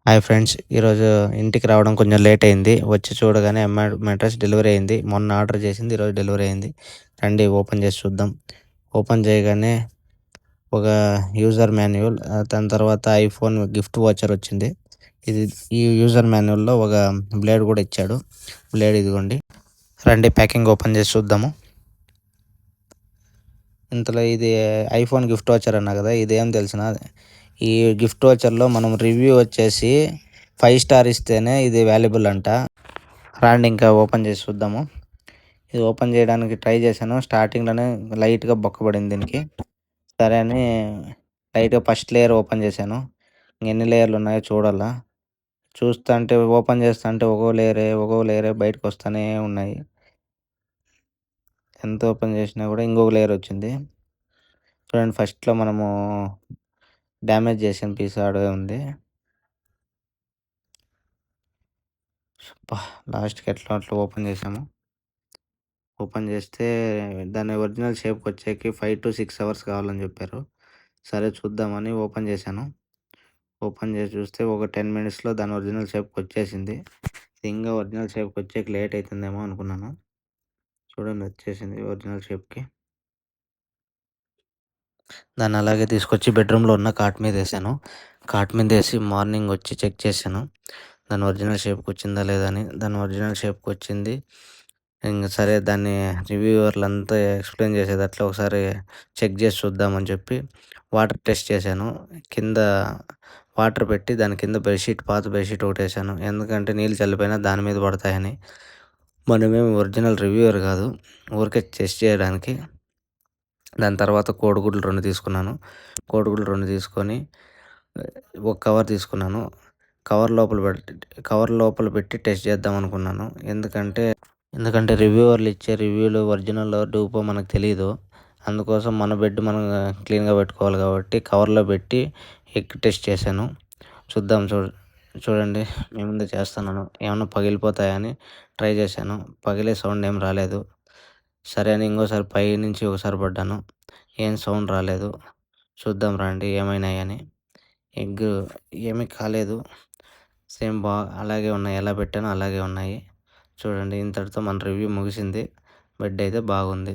Hi friends. ఈరోజు ఇంటికి రావడం కొంచెం లేట్ అయింది. వచ్చి చూడగానే మ్యాట్రెస్ డెలివరీ అయింది. మొన్న ఆర్డర్ చేసింది ఈరోజు డెలివరీ అయింది. రండి ఓపెన్ చేసి చూద్దాం. ఓపెన్ చేయగానే ఒక యూజర్ మాన్యువల్, దాని తర్వాత ఐఫోన్ గిఫ్ట్ వోచర్ వచ్చింది. ఈ యూజర్ మాన్యువల్‌లో ఒక బ్లేడ్ కూడా ఇచ్చాడు. బ్లేడ్ ఇదిగోండి. రండి ప్యాకింగ్ ఓపెన్ చేసి చూద్దాము. ఇంతలో ఇది ఐఫోన్ గిఫ్ట్ వోచర్ అన్నా కదా! ఇదేం తెలిసినా ఈ గిఫ్ట్ వోచర్‌లో మనం రివ్యూ వచ్చేసి 5 స్టార్ ఇస్తేనే ఇది వాల్యుబుల్ అంట. రండి ఇంకా ఓపెన్ చేసి చూద్దాము. ఇది ఓపెన్ చేయడానికి ట్రై చేశాను. స్టార్టింగ్‌లోనే లైట్‌గా బొక్కపడింది దీనికి. సరే అని లైట్‌గా ఫస్ట్ లేయర్ ఓపెన్ చేశాను. ఎన్ని లేయర్లు ఉన్నాయో చూడాలా. చూస్తుంటే ఓపెన్ చేస్తుంటే ఒక్కో లేయరే బయటకొస్తానే ఉన్నాయి. ఎంత ఓపెన్ చేసినా కూడా ఇంకొక లేయర్ వచ్చింది. చూడండి, ఫస్ట్‌లో మనము డ్యామేజ్ చేసిన పీస్ ఆడే ఉంది. అబ్బా! లాస్ట్‌కి ఎట్లా అట్లా ఓపెన్ చేశాము. ఓపెన్ చేస్తే దాని ఒరిజినల్ షేప్‌కొచ్చేకి 5-6 అవర్స్ కావాలని చెప్పారు. సరే చూద్దామని ఓపెన్ చేశాను. ఓపెన్ చేసి చూస్తే ఒక 10 మినిట్స్‌లో దాని ఒరిజినల్ షేప్‌కొచ్చేసింది. ఇంగా ఒరిజినల్ షేప్‌కొచ్చేకి లేట్ అయితుందేమో అనుకున్నాను. చూడండి, వచ్చేసింది ఒరిజినల్ షేప్‌కి. దాన్ని అలాగే తీసుకొచ్చి బెడ్రూమ్‌లో ఉన్న కాట్ మీదేశాను. కాట్ మీదేసి మార్నింగ్ వచ్చి చెక్ చేశాను. దాని ఒరిజినల్ షేప్‌కొచ్చిందా లేదా అని. దాని ఒరిజినల్ షేప్‌కొచ్చింది. ఇంగ సరే దాన్ని రివ్యూవర్లంతా ఎక్స్‌ప్లెయిన్ చేసేదట్లా ఒకసారి చెక్ చేసి చూద్దామని చెప్పి వాటర్ టెస్ట్ చేశాను. కింద వాటర్ పెట్టి దాని కింద పాత బెడ్‌షీట్ ఒకటేశాను. ఎందుకంటే నీళ్ళు చల్లిపోయినా దాని మీద పడతాయని. మనమేమి ఒరిజినల్ రివ్యూవర్ కాదు. ఊరికే టెస్ట్ చేయడానికి. దాని తర్వాత కోడిగుడ్లు 2 తీసుకున్నాను. కోడిగుడ్లు 2 తీసుకొని ఒక కవర్ తీసుకున్నాను. కవర్ లోపల పెట్టి టెస్ట్ చేద్దాం అనుకున్నాను. ఎందుకంటే రివ్యూవర్లు ఇచ్చే రివ్యూలు ఒరిజినలో, డూపో మనకు తెలీదు. అందుకోసం మన బెడ్ మనం క్లీన్‌గా పెట్టుకోవాలి కాబట్టి కవర్‌లో పెట్టి టెస్ట్ చేశాను. చూద్దాం చూడండి, మీ ముందే చేస్తున్నాను. ఏమన్నా పగిలిపోతాయని ట్రై చేశాను. పగిలే సౌండ్ ఏం రాలేదు. సరే అని ఇంకోసారి పైనుంచి ఒకసారి పడ్డాను. ఏం సౌండ్ రాలేదు. చూద్దాం రండి ఏమైనాయని. ఎగ్ ఏమీ కాలేదు. సేమ్ అలాగే ఉన్నాయి. ఎలా పెట్టానో అలాగే ఉన్నాయి. చూడండి, ఇంతటితో మన రివ్యూ ముగిసింది. బెడ్ అయితే బాగుంది.